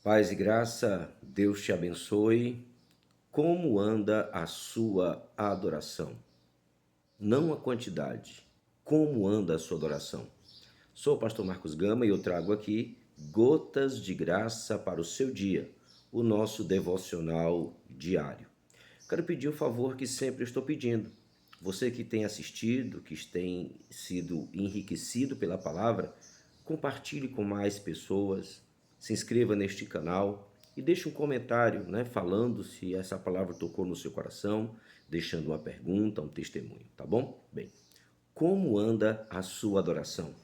Paz e graça, Deus te abençoe. Como anda a sua adoração? Não a quantidade. Como anda a sua adoração? Sou o pastor Marcos Gama e eu trago aqui gotas de graça para o seu dia, o nosso devocional diário. Quero pedir o favor que sempre estou pedindo. Você que tem assistido, que tem sido enriquecido pela palavra, compartilhe com mais pessoas, se inscreva neste canal e deixe um comentário, falando se essa palavra tocou no seu coração, deixando uma pergunta, um testemunho, tá bom? Bem, como anda a sua adoração?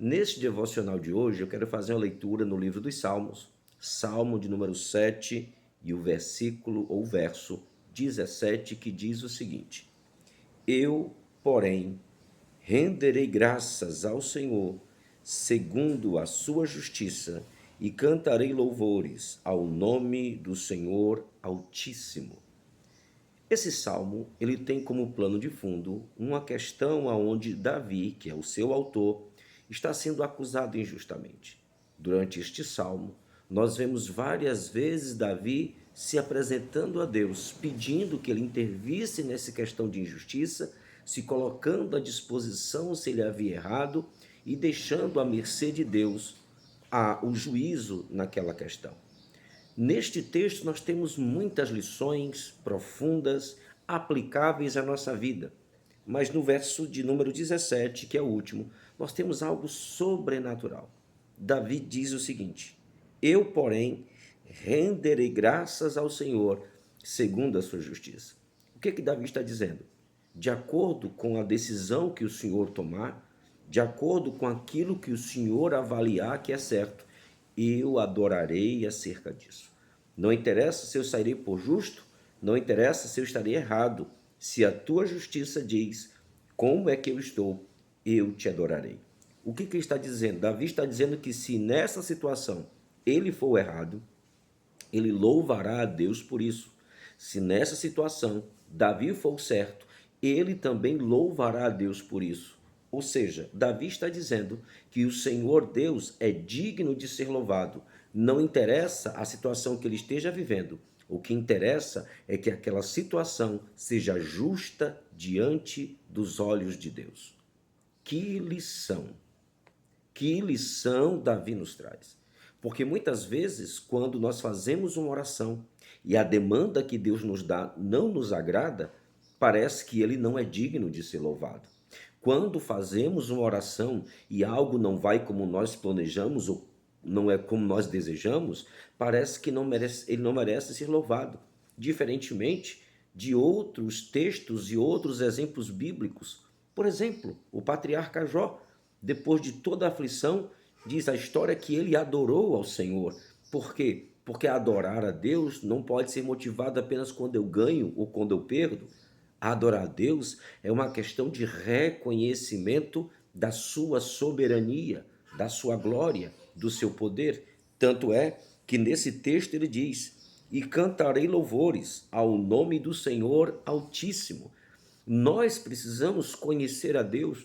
Neste devocional de hoje, eu quero fazer uma leitura no livro dos Salmos, Salmo de número 7 e o versículo ou verso 17, que diz o seguinte: Eu, porém, renderei graças ao Senhor, segundo a sua justiça, e cantarei louvores ao nome do Senhor Altíssimo. Esse salmo, ele tem como plano de fundo uma questão aonde Davi, que é o seu autor, está sendo acusado injustamente. Durante este salmo, nós vemos várias vezes Davi se apresentando a Deus, pedindo que ele intervisse nessa questão de injustiça, se colocando à disposição se ele havia errado e deixando à mercê de Deus o juízo naquela questão. Neste texto nós temos muitas lições profundas, aplicáveis à nossa vida. Mas no verso de número 17, que é o último, nós temos algo sobrenatural. Davi diz o seguinte: Eu, porém, renderei graças ao Senhor, segundo a sua justiça. O que Davi está dizendo? De acordo com a decisão que o Senhor tomar, de acordo com aquilo que o Senhor avaliar que é certo, eu adorarei acerca disso. Não interessa se eu sairei por justo, não interessa se eu estarei errado. Se a tua justiça diz como é que eu estou, eu te adorarei. O que ele está dizendo? Davi está dizendo que se nessa situação ele for errado, ele louvará a Deus por isso. Se nessa situação Davi for certo, ele também louvará a Deus por isso. Ou seja, Davi está dizendo que o Senhor Deus é digno de ser louvado. Não interessa a situação que ele esteja vivendo. O que interessa é que aquela situação seja justa diante dos olhos de Deus. Que lição! Que lição Davi nos traz. Porque muitas vezes, quando nós fazemos uma oração e a demanda que Deus nos dá não nos agrada, parece que ele não é digno de ser louvado. Quando fazemos uma oração e algo não vai como nós planejamos ou não é como nós desejamos, parece que ele não merece ser louvado. Diferentemente de outros textos e outros exemplos bíblicos. Por exemplo, o patriarca Jó, depois de toda a aflição, diz a história que ele adorou ao Senhor. Por quê? Porque adorar a Deus não pode ser motivado apenas quando eu ganho ou quando eu perdo. Adorar a Deus é uma questão de reconhecimento da sua soberania, da sua glória, do seu poder. Tanto é que nesse texto ele diz: E cantarei louvores ao nome do Senhor Altíssimo. Nós precisamos conhecer a Deus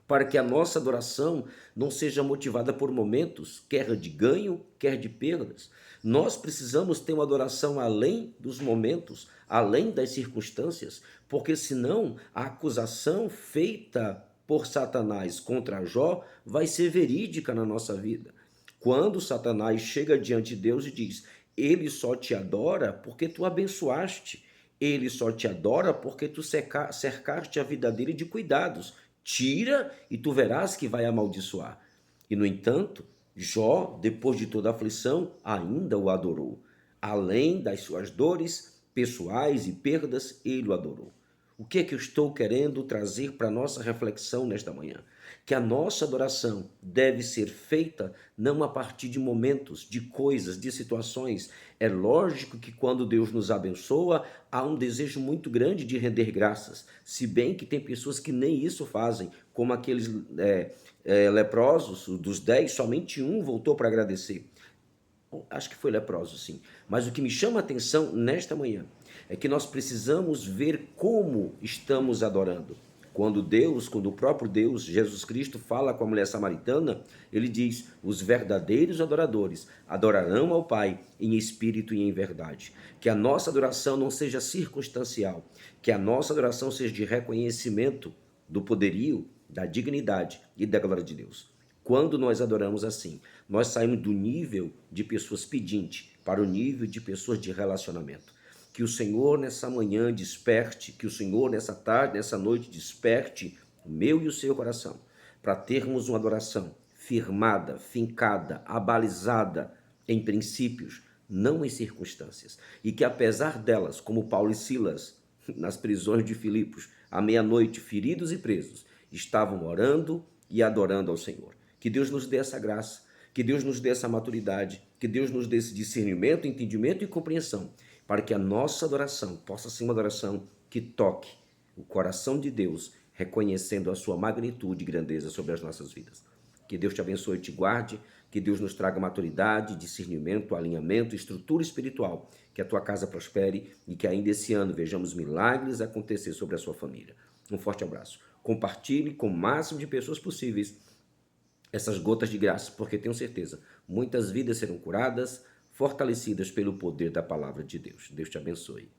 para que a nossa adoração não seja motivada por momentos, quer de ganho, quer de perdas. Nós precisamos ter uma adoração além dos momentos, além das circunstâncias, porque senão a acusação feita por Satanás contra Jó vai ser verídica na nossa vida. Quando Satanás chega diante de Deus e diz: Ele só te adora porque tu abençoaste, ele só te adora porque tu cercaste a vida dele de cuidados. Tira e tu verás que vai amaldiçoar. E, no entanto, Jó, depois de toda a aflição, ainda o adorou. Além das suas dores pessoais e perdas, ele o adorou. O que é que eu estou querendo trazer para a nossa reflexão nesta manhã? Que a nossa adoração deve ser feita não a partir de momentos, de coisas, de situações. É lógico que quando Deus nos abençoa, há um desejo muito grande de render graças, se bem que tem pessoas que nem isso fazem, como aqueles leprosos, dos 10, somente um voltou para agradecer. Acho que foi leproso, sim. Mas o que me chama a atenção nesta manhã é que nós precisamos ver como estamos adorando. Quando o próprio Deus, Jesus Cristo, fala com a mulher samaritana, ele diz: os verdadeiros adoradores adorarão ao Pai em espírito e em verdade. Que a nossa adoração não seja circunstancial, que a nossa adoração seja de reconhecimento do poderio, da dignidade e da glória de Deus. Quando nós adoramos assim, nós saímos do nível de pessoas pedintes para o nível de pessoas de relacionamento. Que o Senhor nessa manhã desperte, que o Senhor nessa tarde, nessa noite desperte o meu e o seu coração, para termos uma adoração firmada, fincada, abalizada em princípios, não em circunstâncias. E que apesar delas, como Paulo e Silas, nas prisões de Filipos, à meia-noite, feridos e presos, estavam orando e adorando ao Senhor. Que Deus nos dê essa graça, que Deus nos dê essa maturidade, que Deus nos dê esse discernimento, entendimento e compreensão, para que a nossa adoração possa ser uma adoração que toque o coração de Deus, reconhecendo a sua magnitude e grandeza sobre as nossas vidas. Que Deus te abençoe e te guarde, que Deus nos traga maturidade, discernimento, alinhamento, estrutura espiritual, que a tua casa prospere e que ainda esse ano vejamos milagres acontecer sobre a sua família. Um forte abraço. Compartilhe com o máximo de pessoas possíveis essas gotas de graça, porque tenho certeza, muitas vidas serão curadas, fortalecidas pelo poder da palavra de Deus. Deus te abençoe.